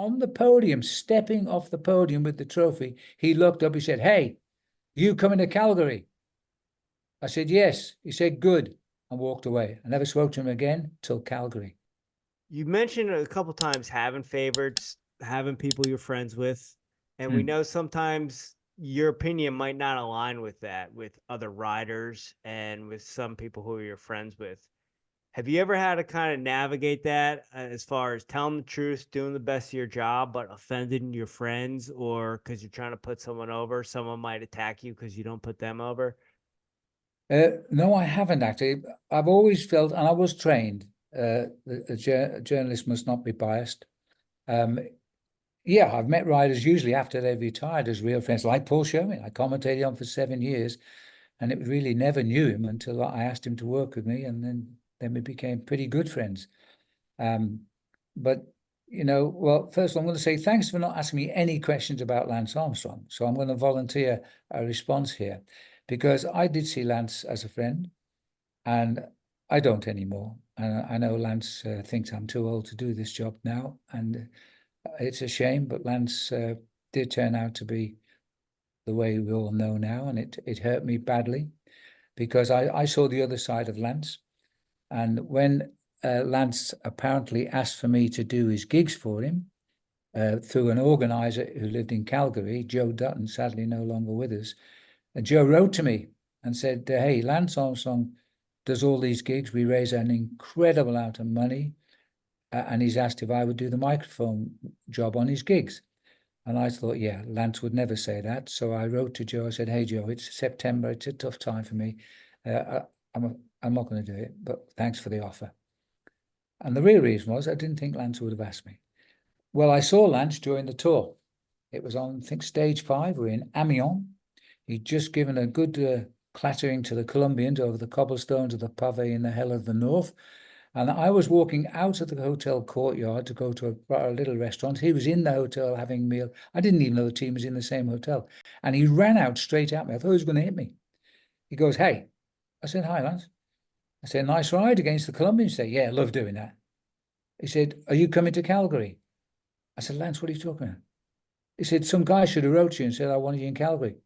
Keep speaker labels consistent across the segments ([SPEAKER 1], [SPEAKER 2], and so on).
[SPEAKER 1] on the podium, stepping off the podium with the trophy, he looked up, he said, "Hey, you coming to Calgary?" I said, "Yes." He said, "Good," and walked away. I never spoke to him again till Calgary.
[SPEAKER 2] You mentioned a couple times having favorites, having people you're friends with, and we know sometimes your opinion might not align with that with other riders and with some people who you're friends with. Have you ever had to kind of navigate that as far as telling the truth, doing the best of your job, but offending your friends, or because you're trying to put someone over, someone might attack you because you don't put them over?
[SPEAKER 1] No, I haven't actually. I've always felt, and I was trained, a journalist must not be biased. Yeah, I've met riders usually after they've retired as real friends, like Paul Sherman. I commentated on for 7 years, and it really never knew him until I asked him to work with me, and then we became pretty good friends. But well, first of all, I'm going to say thanks for not asking me any questions about Lance Armstrong. So I'm going to volunteer a response here, because I did see Lance as a friend, and I don't anymore. And I know Lance thinks I'm too old to do this job now, and it's a shame, but Lance did turn out to be the way we all know now, and it hurt me badly, because I saw the other side of Lance. And when Lance apparently asked for me to do his gigs for him through an organizer who lived in Calgary, Joe Dutton, sadly no longer with us, and Joe wrote to me and said, "Hey, Lance Armstrong does all these gigs. We raise an incredible amount of money. And he's asked if I would do the microphone job on his gigs." And I thought, yeah, Lance would never say that. So I wrote to Joe. I said, "Hey, Joe, it's September. It's a tough time for me. I'm not going to do it, but thanks for the offer." And the real reason was I didn't think Lance would have asked me. Well, I saw Lance during the tour. It was on, I think, stage 5. We're in Amiens. He'd just given a good clattering to the Colombians over the cobblestones of the Pavé in the hell of the north. And I was walking out of the hotel courtyard to go to a little restaurant. He was in the hotel having a meal. I didn't even know the team was in the same hotel. And he ran out straight at me. I thought he was going to hit me. He goes, "Hey." I said, "Hi, Lance." I said, "Nice ride against the Colombians." He said, "Yeah, love doing that." He said, "Are you coming to Calgary?" I said, "Lance, what are you talking about?" He said, "Some guy should have wrote you and said I wanted you in Calgary."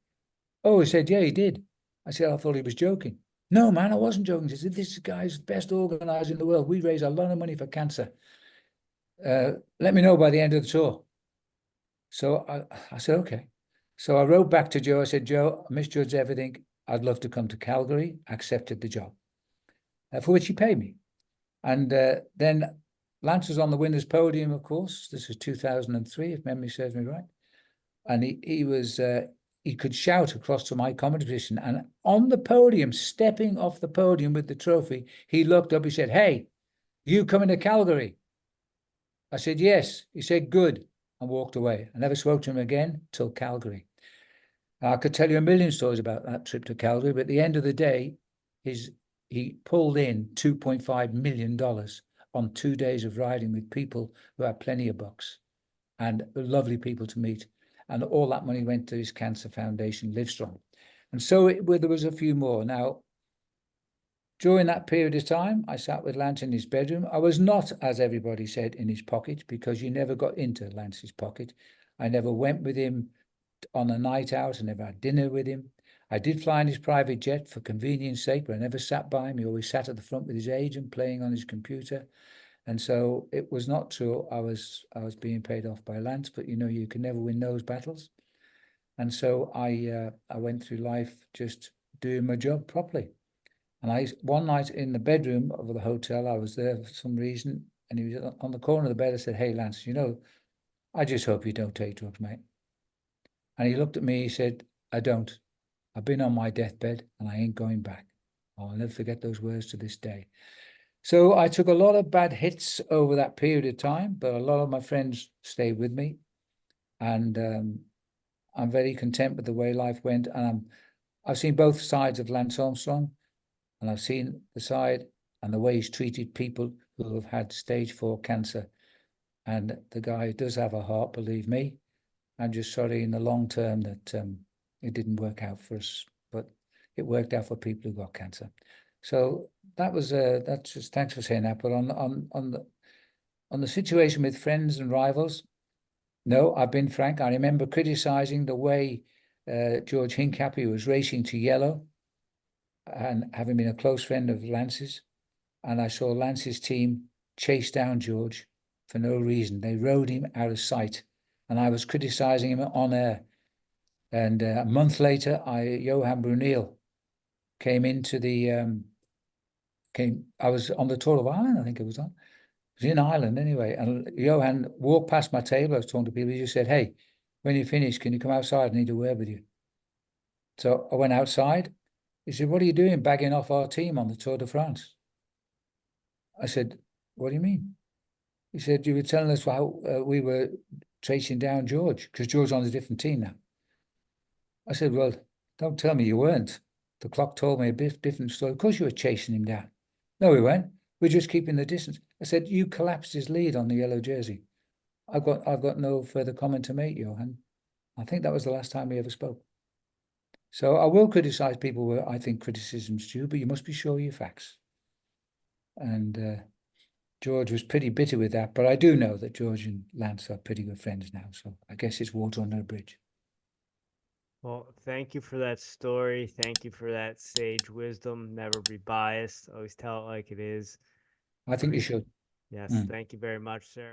[SPEAKER 1] Oh, he said, "Yeah, he did." I said, "I thought he was joking." "No, man, I wasn't joking." He said, "This guy's the best organizer in the world. We raise a lot of money for cancer. Let me know by the end of the tour." So I said, "Okay." So I wrote back to Joe. I said, "Joe, I misjudged everything. I'd love to come to Calgary." Accepted the job, for which he paid me. And then Lance was on the winner's podium, of course. This was 2003, if memory serves me right. And he could shout across to my comedy position. And on the podium, stepping off the podium with the trophy, he looked up, he said, "Hey, you coming to Calgary?" I said, "Yes." He said, "Good," and walked away. I never spoke to him again till Calgary. I could tell you a million stories about that trip to Calgary, but at the end of the day, he pulled in $2.5 million on 2 days of riding with people who had plenty of bucks and lovely people to meet. And all that money went to his cancer foundation, Livestrong. And so there was a few more. Now, during that period of time, I sat with Lance in his bedroom. I was not, as everybody said, in his pocket, because you never got into Lance's pocket. I never went with him on a night out. I never had dinner with him. I did fly in his private jet for convenience sake, but I never sat by him. He always sat at the front with his agent playing on his computer. And so it was not true I was being paid off by Lance, but you can never win those battles. And so I went through life just doing my job properly. And one night in the bedroom of the hotel, I was there for some reason, and he was on the corner of the bed. I said, "Hey, Lance, I just hope you don't take drugs, mate." And he looked at me, he said, "I don't. I've been on my deathbed and I ain't going back." I'll never forget those words to this day. So I took a lot of bad hits over that period of time, but a lot of my friends stayed with me. And I'm very content with the way life went. And I've seen both sides of Lance Armstrong, and I've seen the side and the way he's treated people who have had stage 4 cancer. And the guy does have a heart, believe me. I'm just sorry in the long term that it didn't work out for us, but it worked out for people who got cancer. So that's just, thanks for saying that. But on the situation with friends and rivals, No, I've been frank. I remember criticizing the way George Hincapie was racing to yellow, and having been a close friend of Lance's, and I saw Lance's team chase down George for no reason. They rode him out of sight, and I was criticizing him on air. And a month later, Johan Bruneel came into the I was on the Tour of Ireland, I think it was on. It was in Ireland anyway. And Johan walked past my table. I was talking to people. He just said, "Hey, when you finish, can you come outside? I need a word with you." So I went outside. He said, "What are you doing bagging off our team on the Tour de France?" I said, "What do you mean?" He said, "You were telling us how we were chasing down George, because George's on a different team now." I said, "Well, don't tell me you weren't. The clock told me a bit different story. Of course you were chasing him down." "No, we weren't. We're just keeping the distance." I said, "You collapsed his lead on the yellow jersey." I've got no further comment to make, Johan. I think that was the last time we ever spoke. So I will criticize people where I think criticism's due, but you must be sure of your facts. And George was pretty bitter with that, but I do know that George and Lance are pretty good friends now, so I guess it's water under a bridge.
[SPEAKER 2] Well, thank you for that story. Thank you for that sage wisdom. Never be biased. Always tell it like it is.
[SPEAKER 1] I think you should.
[SPEAKER 2] Yes, thank you very much, sir.